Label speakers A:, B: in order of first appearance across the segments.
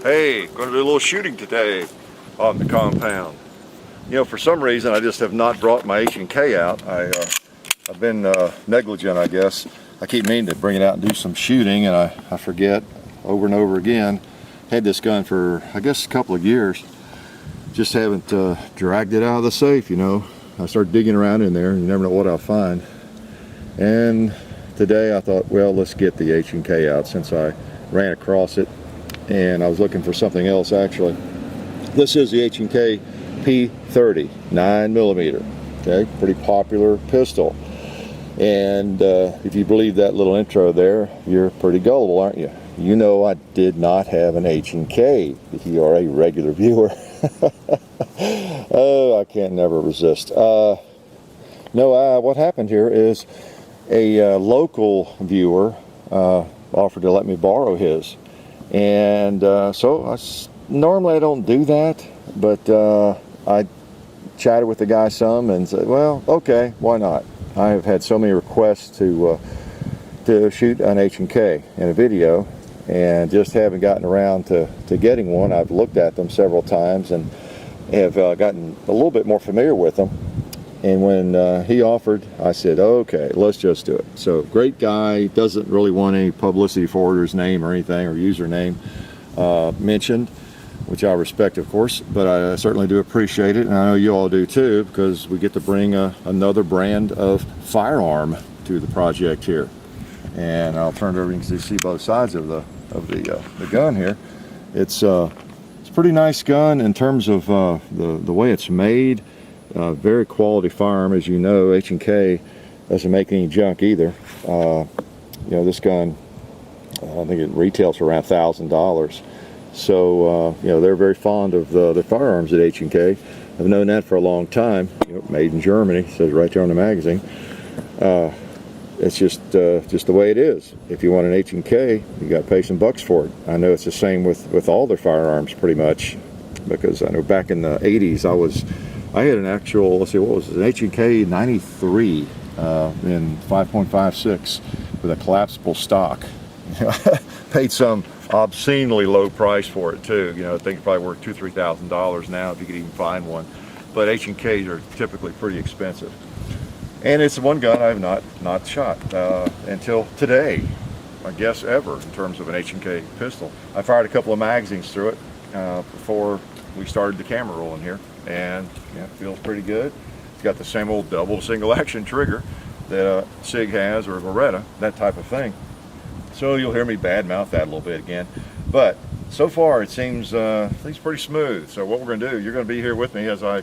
A: Hey, going to do a little shooting today on the compound. You know, for some reason I just have not brought my H&K out. I've been negligent, I guess. I keep meaning to bring it out and do some shooting, and I forget over and over again. Had this gun for, I guess, a couple of years. Just haven't dragged it out of the safe, you know. I start digging around in there, and you never know what I'll find. And today I thought, well, let's get the H&K out since I ran across it. And I was looking for something else, actually. This is the H&K P30 9mm. Okay, pretty popular pistol. And if you believe that little intro there, you're pretty gullible, aren't you? You know I did not have an H&K if you are a regular viewer. Oh, I can't never resist. What happened here is a local viewer offered to let me borrow his. And so normally I don't do that, but I chatted with the guy some and said, well, okay, why not? I have had so many requests to shoot an H&K in a video, and just haven't gotten around to getting one. I've looked at them several times and have gotten a little bit more familiar with them. And when he offered, I said, okay, let's just do it. So, great guy, doesn't really want any publicity for his name or anything, or username mentioned, which I respect, of course, but I certainly do appreciate it, and I know you all do too, because we get to bring another brand of firearm to the project here. And I'll turn it over, you can see both sides of the gun here. It's a pretty nice gun in terms of the way it's made. Very quality firearm, as you know. H&K doesn't make any junk either. You know, this gun, I think it retails for around $1,000. So you know, they're very fond of the firearms at H&K. I've known that for a long time. You know, made in Germany, it says right there on the magazine. It's just the way it is. If you want an H&K, you got to pay some bucks for it. I know it's the same with all their firearms pretty much, because I know back in the 80s I had an actual, let's see, what was it, an H&K 93 in 5.56 with a collapsible stock. Paid some obscenely low price for it too. You know, I think it's probably worth $2,000–3,000 now if you could even find one. But H&Ks are typically pretty expensive. And it's one gun I have not shot until today, I guess ever, in terms of an H&K pistol. I fired a couple of magazines through it before we started the camera rolling here, and yeah, it feels pretty good. It's got the same old double single action trigger that SIG has, or Beretta, that type of thing. So you'll hear me badmouth that a little bit again, but so far it seems pretty smooth. So what we're going to do, you're going to be here with me as I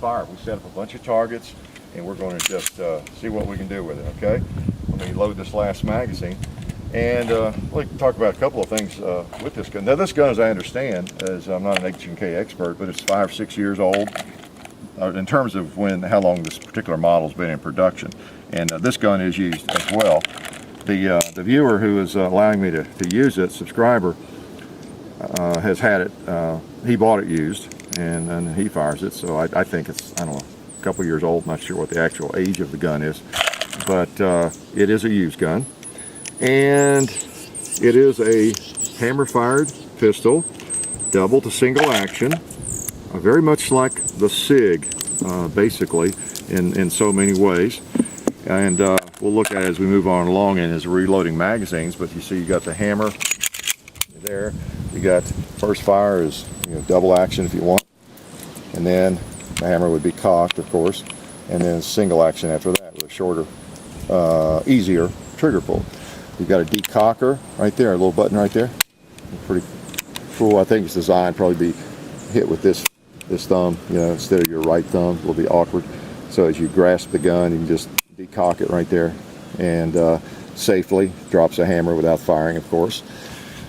A: fire. We set up a bunch of targets, and we're going to just see what we can do with it. Okay, let me load this last magazine. And we can talk about a couple of things with this gun. Now, this gun, as I understand, as I'm not an H&K expert, but it's 5 or 6 years old in terms of how long this particular model's been in production. And this gun is used as well. The viewer who is allowing me to use it, subscriber, has had it. He bought it used, and then he fires it. So I think it's, I don't know, a couple years old. Not sure what the actual age of the gun is, but it is a used gun. And it is a hammer-fired pistol, double to single action, very much like the SIG, basically, in so many ways. And we'll look at it as we move on along and as reloading magazines. But you see, you got the hammer there. You got first fire is, you know, double action if you want, and then the hammer would be cocked, of course, and then single action after that with a shorter, easier trigger pull. You've got a decocker right there, a little button right there. Pretty cool. I think it's designed probably be hit with this thumb, you know, instead of your right thumb. It will be awkward. So as you grasp the gun, you can just decock it right there, and safely drops a hammer without firing, of course.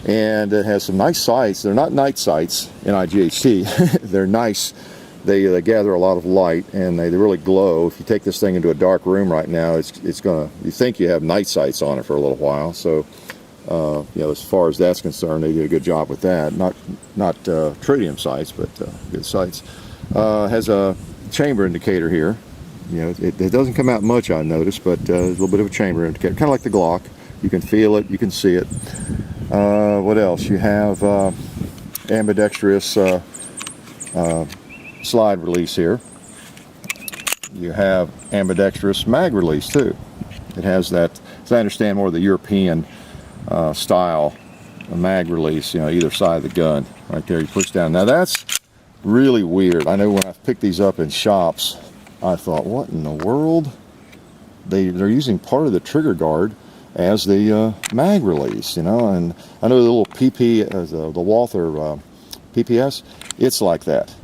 A: And it has some nice sights. They're not night sights in IGHT. They're nice. They gather a lot of light, and they really glow. If you take this thing into a dark room right now, it's gonna, you think you have night sights on it for a little while. So you know, as far as that's concerned, they did a good job with that. Not tritium sights, but good sights. Has a chamber indicator here. You know, it doesn't come out much, I noticed, but there's a little bit of a chamber indicator, kind of like the Glock. You can feel it, you can see it. What else? You have ambidextrous slide release here. You have ambidextrous mag release too. It has that, as I understand, more of the European style mag release, you know, either side of the gun. Right there, you push down. Now that's really weird. I know when I've picked these up in shops, I thought, what in the world? They're using part of the trigger guard as the mag release, you know. And I know the little PP, the Walther PPS, it's like that.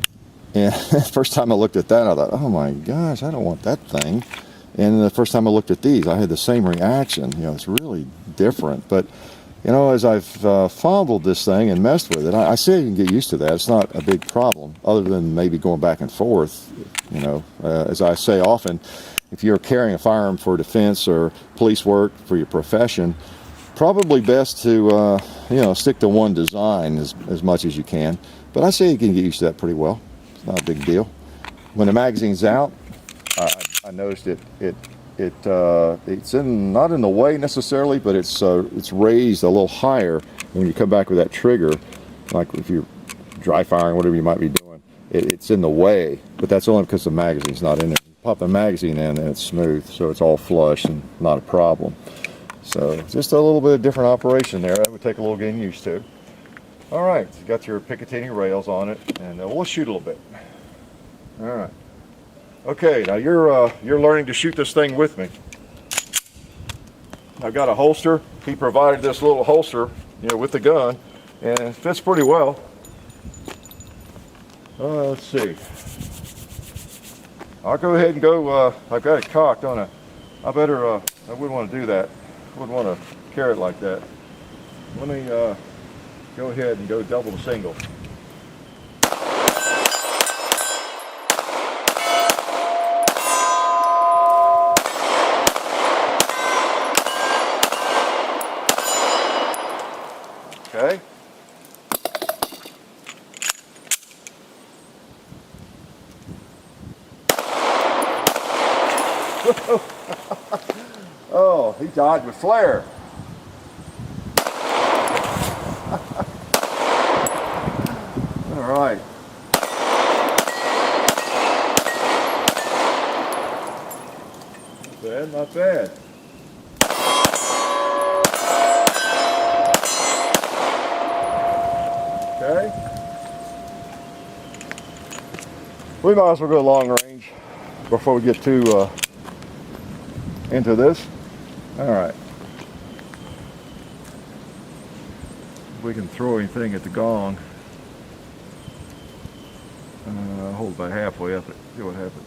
A: And the first time I looked at that, I thought, oh my gosh, I don't want that thing. And the first time I looked at these, I had the same reaction. You know, it's really different. But, you know, as I've fondled this thing and messed with it, I say you can get used to that. It's not a big problem, other than maybe going back and forth. You know, as I say often, if you're carrying a firearm for defense or police work for your profession, probably best to, you know, stick to one design as much as you can. But I say you can get used to that pretty well. It's not a big deal. When the magazine's out, I noticed it's not in the way necessarily, but it's raised a little higher when you come back with that trigger, like if you're dry firing, whatever you might be doing. It's in the way, but that's only because the magazine's not in there. You pop the magazine in and it's smooth, so it's all flush and not a problem. So just a little bit of different operation there. That would take a little getting used to. All right, you got your Picatinny rails on it, and we'll shoot a little bit. All right. Okay, now you're learning to shoot this thing with me. I've got a holster. He provided this little holster, you know, with the gun, and it fits pretty well. Let's see. I'll go ahead and go. I've got it cocked on a. I wouldn't want to do that. I wouldn't want to carry it like that. Let me go ahead and go double to single. Okay. Oh, he died with flare. All right. Not bad, not bad. Okay. We might as well go long range before we get too into this. All right. If we can throw anything at the gong. Hold about halfway up it. See what happens.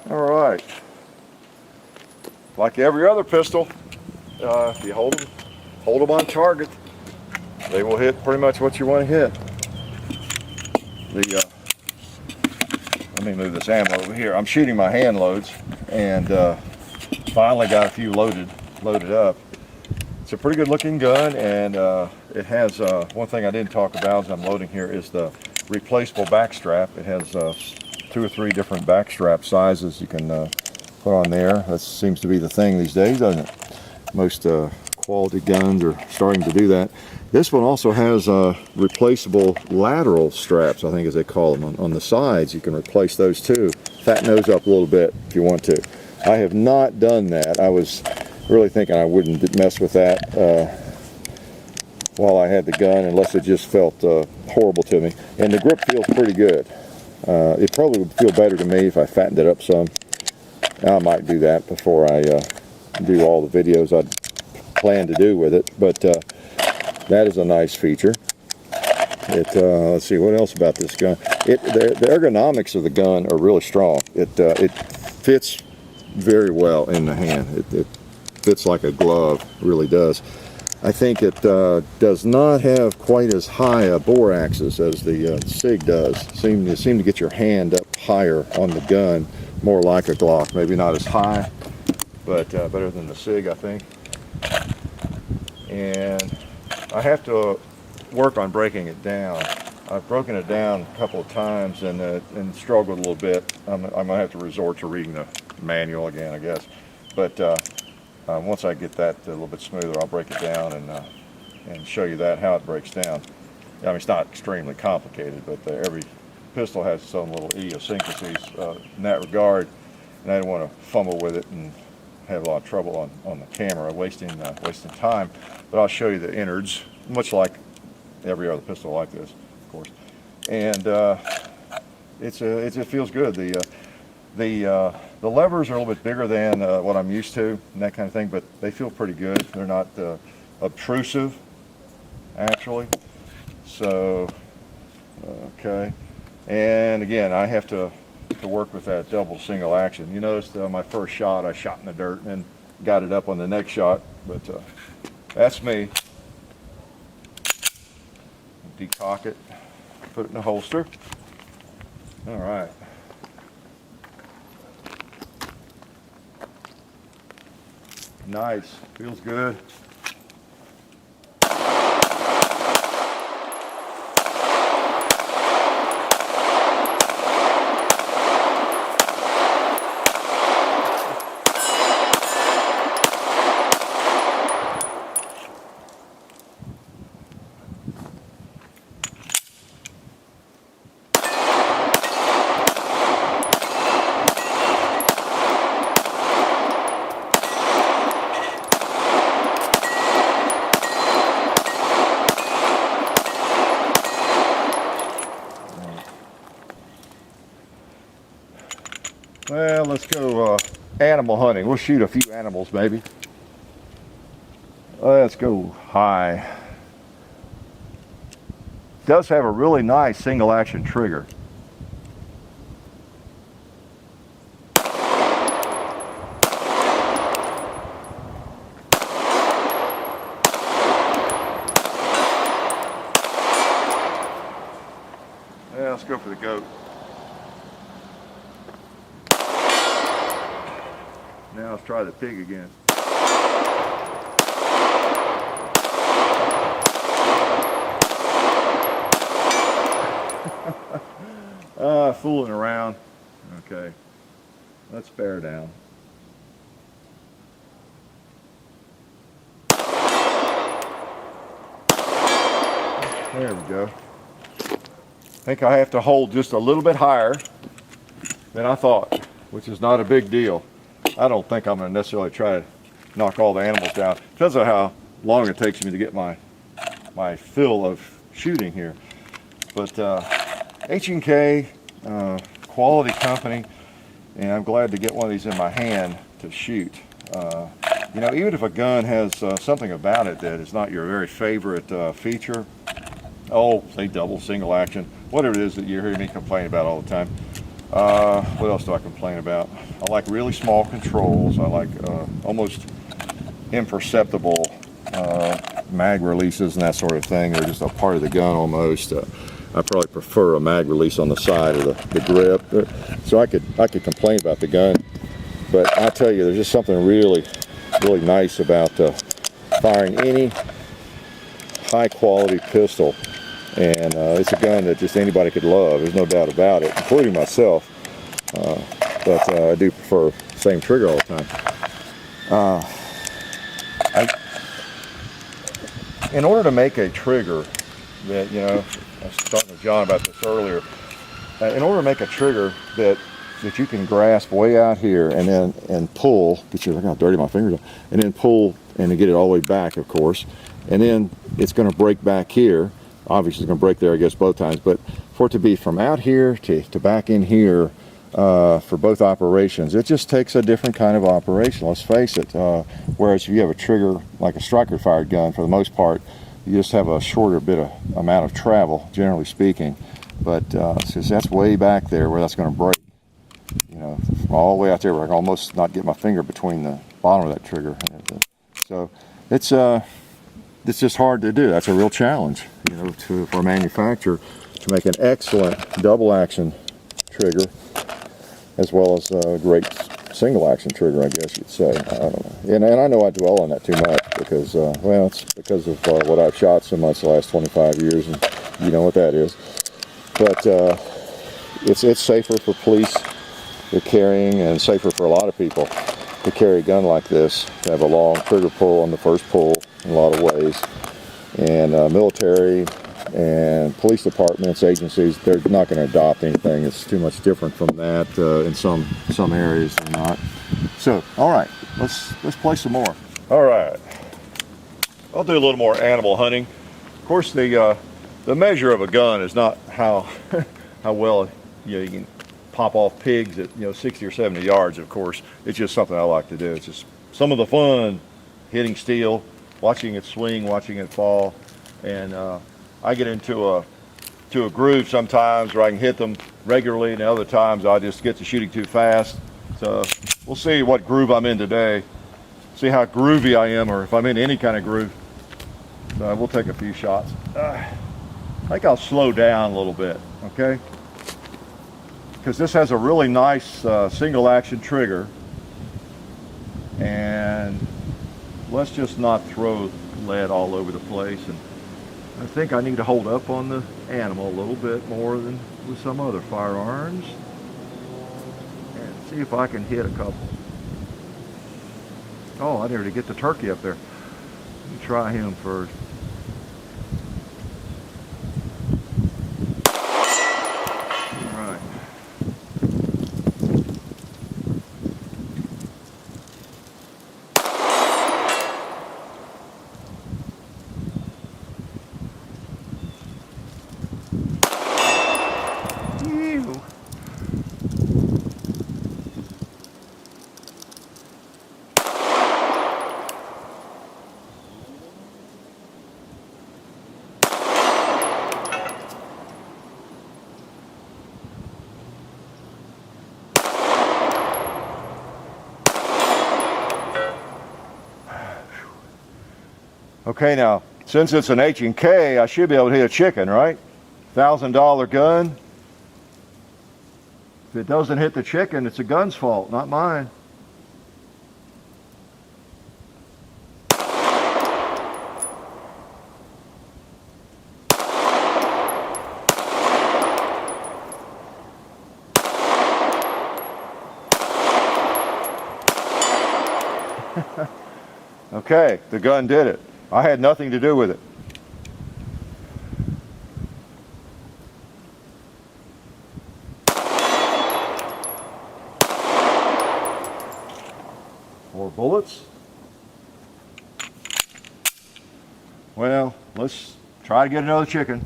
A: All right. Like every other pistol, if you hold them on target, they will hit pretty much what you want to hit. Let me move this ammo over here. I'm shooting my hand loads, and finally got a few loaded up. It's a pretty good looking gun, and it has one thing I didn't talk about as I'm loading here is the replaceable back strap. It has 2 or 3 different back strap sizes you can put on there. That seems to be the thing these days, doesn't it? Most quality guns are starting to do that. This one also has replaceable lateral straps, I think as they call them, on the sides. You can replace those too. Fatten those up a little bit if you want to. I have not done that. I was really thinking I wouldn't mess with that while I had the gun, unless it just felt horrible to me. And the grip feels pretty good. It probably would feel better to me if I fattened it up some. I might do that before I do all the videos I plan to do with it. But that is a nice feature. Let's see, what else about this gun? The ergonomics of the gun are really strong. It fits very well in the hand. It fits like a glove, it really does. I think it does not have quite as high a bore axis as the SIG does. You seem to get your hand up higher on the gun, more like a Glock. Maybe not as high, but better than the SIG, I think. And I have to work on breaking it down. I've broken it down a couple of times and struggled a little bit. I'm gonna have to resort to reading the manual again, I guess. But once I get that a little bit smoother, I'll break it down and show you how it breaks down. I mean, it's not extremely complicated, but every pistol has its own little idiosyncrasies in that regard, and I don't want to fumble with it and have a lot of trouble on the camera, wasting time. But I'll show you the innards, much like every other pistol like this, of course. And it feels good. The levers are a little bit bigger than what I'm used to and that kind of thing, but they feel pretty good. They're not obtrusive, actually. So, okay. And again, I have to work with that double single action. You noticed my first shot, I shot in the dirt and then got it up on the next shot, but that's me. Decock it, put it in the holster. All right. Nice, feels good. Well, let's go animal hunting. We'll shoot a few animals, maybe. Let's go high. Does have a really nice single action trigger. Yeah, let's go for the goat. Now let's try the pig again. Fooling around. Okay, let's bear down. There we go. I think I have to hold just a little bit higher than I thought, which is not a big deal. I don't think I'm going to necessarily try to knock all the animals down. Depends on how long it takes me to get my fill of shooting here. But H&K, quality company, and I'm glad to get one of these in my hand to shoot. You know, even if a gun has something about it that is not your very favorite feature, say double, single action, whatever it is that you hear me complain about all the time. What else do I complain about? I like really small controls. I like almost imperceptible mag releases and that sort of thing. They're just a part of the gun almost. I probably prefer a mag release on the side of the grip. So I could complain about the gun, but I tell you, there's just something really nice about firing any high quality pistol. And it's a gun that just anybody could love. There's no doubt about it, including myself. But I do prefer the same trigger all the time. In order to make a trigger that, you know, I was talking to John about this earlier. In order to make a trigger that you can grasp way out here and pull, look how dirty my fingers are, and then pull and get it all the way back, of course, and then it's going to break back here. Obviously, it's going to break there, I guess, both times. But for it to be from out here to back in here for both operations, it just takes a different kind of operation. Let's face it. Whereas if you have a trigger like a striker-fired gun, for the most part, you just have a shorter amount of travel, generally speaking. But since that's way back there where that's going to break, you know, all the way out there where I can almost not get my finger between the bottom of that trigger. So it's it's just hard to do. That's a real challenge, you know, for a manufacturer to make an excellent double action trigger as well as a great single action trigger, I guess you'd say. I don't know. And I know I dwell on that too much because, well, it's because of what I've shot so much the last 25 years, and you know what that is. But it's safer for police to carrying, and safer for a lot of people to carry a gun like this, to have a long trigger pull on the first pull in a lot of ways. And military and police departments, agencies, they're not going to adopt anything that's too much different from that. In some areas they're not. So, all right, let's play some more. All right, I'll do a little more animal hunting. Of course, the measure of a gun is not how how well you can pop off pigs at 60 or 70 yards. Of course, it's just something I like to do. It's just some of the fun, hitting steel, watching it swing, watching it fall, and I get into a groove sometimes where I can hit them regularly, and other times I just get to shooting too fast. So we'll see what groove I'm in today, see how groovy I am, or if I'm in any kind of groove. So we'll take a few shots. I think I'll slow down a little bit, okay? Because this has a really nice single action trigger, and let's just not throw lead all over the place. And I think I need to hold up on the animal a little bit more than with some other firearms, and see if I can hit a couple. Oh, I need to get the turkey up there. Let me try him first. All right. Okay, now, since it's an H&K, I should be able to hit a chicken, right? $1,000 gun. If it doesn't hit the chicken, it's the gun's fault, not mine. Okay, the gun did it. I had nothing to do with it. More bullets. Well, let's try to get another chicken.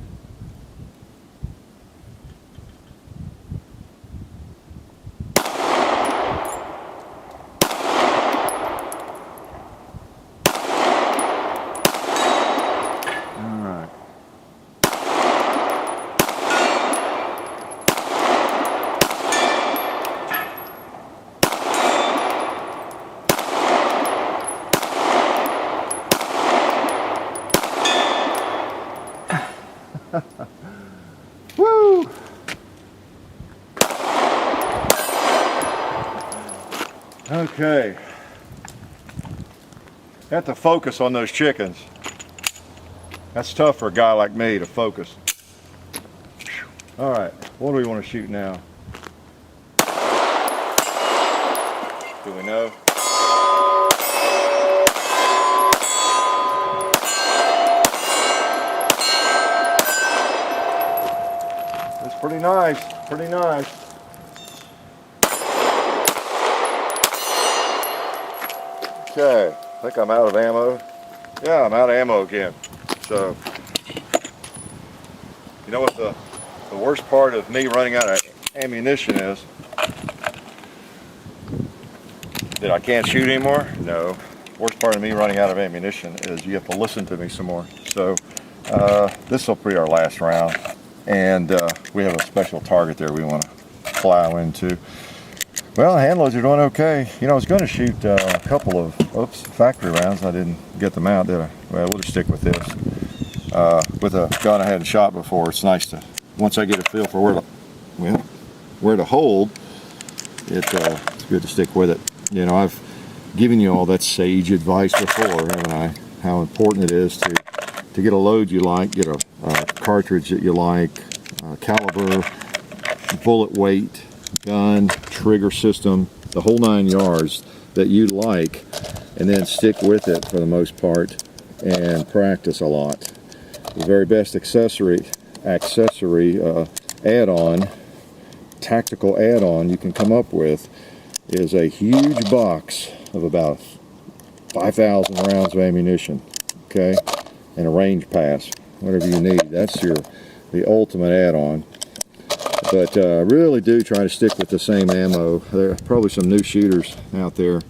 A: Woo! Okay. Have to focus on those chickens. That's tough for a guy like me to focus. All right, what do we want to shoot now? Do we know? That's pretty nice, pretty nice. Okay, I think I'm out of ammo. Yeah, I'm out of ammo again. So, you know what the worst part of me running out of ammunition is? That I can't shoot anymore? No. Worst part of me running out of ammunition is you have to listen to me some more. So, this will be our last round. And we have a special target there we want to plow into. Well, the hand loads are doing okay. You know, I was going to shoot a couple of factory rounds. I didn't get them out, did I? Well, we'll just stick with this. With a gun I hadn't shot before, it's nice to, once I get a feel for where to hold, it's good to stick with it. You know, I've given you all that sage advice before, haven't I? How important it is to get a load you like, get a cartridge that you like, caliber, bullet weight, gun, trigger system, the whole 9 yards that you like, and then stick with it for the most part and practice a lot. The very best accessory add-on, tactical add-on you can come up with is a huge box of about 5,000 rounds of ammunition, okay, and a range pass, whatever you need. That's the ultimate add-on. But really do try to stick with the same ammo. There are probably some new shooters out there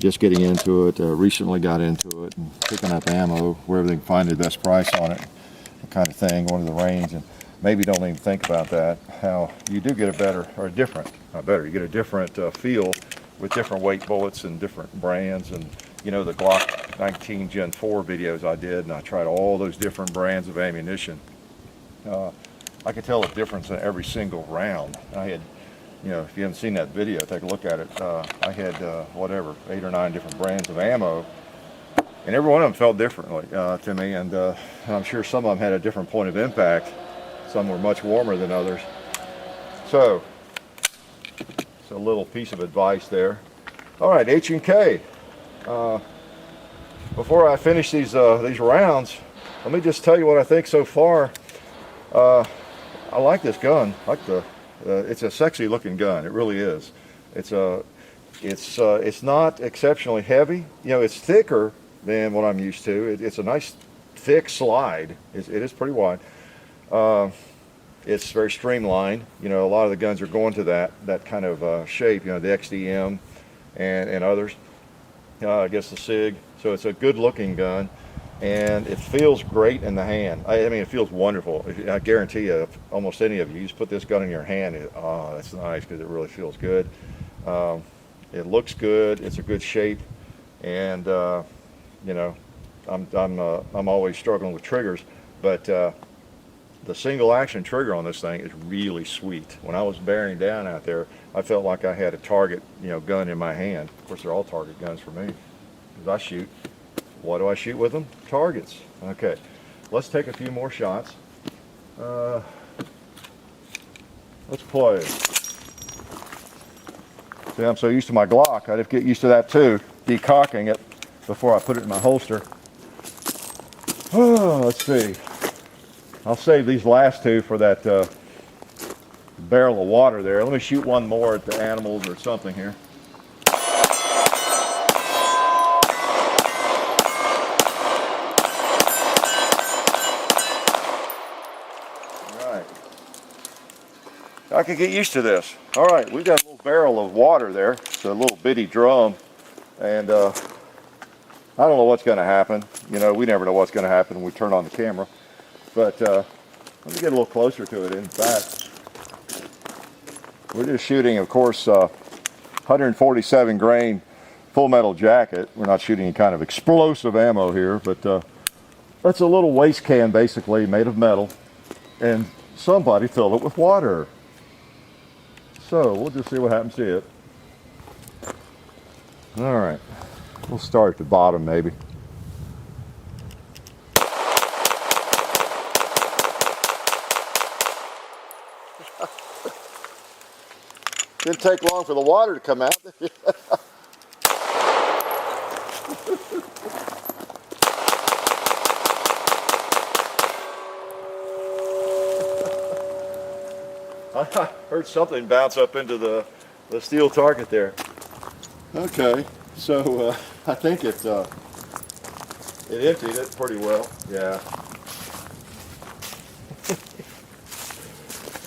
A: just getting into it, recently got into it, and picking up ammo wherever they can find the best price on it, that kind of thing, going to the range, and maybe don't even think about that, how you do get a better, or a different, not better, you get a different feel with different weight bullets and different brands. And you know, the Glock 19 Gen 4 videos I did, and I tried all those different brands of ammunition. I could tell the difference in every single round. I had, you know, if you haven't seen that video, take a look at it. I had, whatever, 8 or 9 different brands of ammo, and every one of them felt differently to me, and I'm sure some of them had a different point of impact. Some were much warmer than others. So, it's a little piece of advice there. All right, H&K. Before I finish these rounds, let me just tell you what I think so far. I like this gun. I like it's a sexy looking gun. It really is. It's not exceptionally heavy. You know, it's thicker than what I'm used to. It's a nice thick slide. It is pretty wide. It's very streamlined. You know, a lot of the guns are going to that kind of shape. You know, the XDM and others. I guess the SIG. So it's a good looking gun, and it feels great in the hand. I mean, it feels wonderful. I guarantee you, if almost any of you just put this gun in your hand, oh, that's nice, because it really feels good. It looks good. It's a good shape, and you know, I'm always struggling with triggers, but the single action trigger on this thing is really sweet. When I was bearing down out there, I felt like I had a target, you know, gun in my hand. Of course, they're all target guns for me, because I shoot. What do I shoot with them? Targets. Okay, let's take a few more shots. Let's play. See, I'm so used to my Glock, I'd have to get used to that too, decocking it before I put it in my holster. Oh, let's see. I'll save these last two for that barrel of water there. Let me shoot one more at the animals or something here. I could get used to this. All right, we've got a little barrel of water there. It's a little bitty drum, and I don't know what's going to happen. You know, we never know what's going to happen when we turn on the camera. But let me get a little closer to it. In fact, we're just shooting, of course, 147 grain full metal jacket. We're not shooting any kind of explosive ammo here, but that's a little waste can basically made of metal, and somebody filled it with water. So we'll just see what happens to it. All right, we'll start at the bottom maybe. Didn't take long for the water to come out. I heard something bounce up into the steel target there. Okay, so I think it emptied it pretty well. Yeah.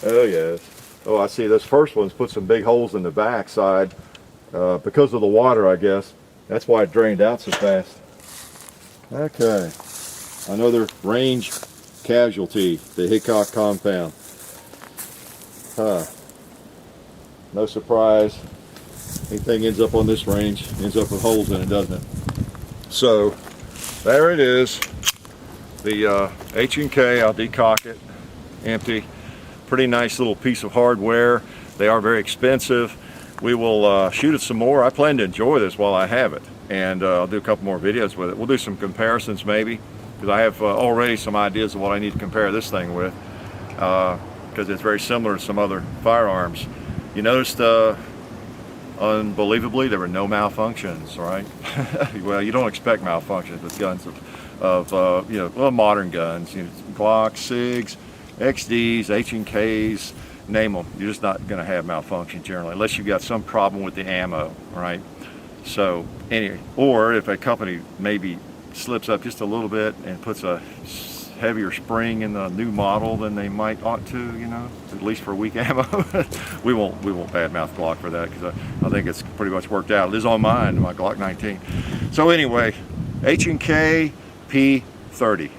A: Oh yes. Oh, I see. This first one's put some big holes in the back side because of the water, I guess. That's why it drained out so fast. Okay. Another range casualty, the Hickok compound. No surprise. Anything ends up on this range ends up with holes in it, doesn't it? So there it is, the H&K. I'll decock it, empty. Pretty nice little piece of hardware. They are very expensive. We will shoot it some more. I plan to enjoy this while I have it, and I'll do a couple more videos with it. We'll do some comparisons maybe, because I have already some ideas of what I need to compare this thing with, because it's very similar to some other firearms. You noticed, unbelievably, there were no malfunctions, right? Well, you don't expect malfunctions with guns of you know, well, modern guns, you know, Glocks, SIGs, XDs, H&Ks, name them. You're just not going to have malfunction generally, unless you've got some problem with the ammo, right? So anyway, or if a company maybe slips up just a little bit and puts a heavier spring in the new model than they might ought to, you know, at least for weak ammo. we won't badmouth Glock for that, because I think it's pretty much worked out. It is on mine, my Glock 19. So anyway, H&K P30.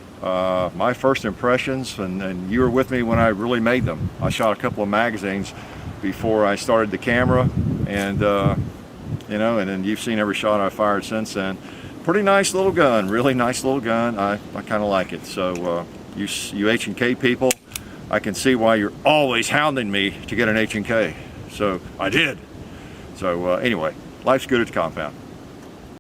A: My first impressions, and you were with me when I really made them. I shot a couple of magazines before I started the camera, and you know, and then you've seen every shot I fired since then. Pretty nice little gun, really nice little gun. I kind of like it. So you H&K people, I can see why you're always hounding me to get an H&K. So I did. So anyway, life's good at the compound.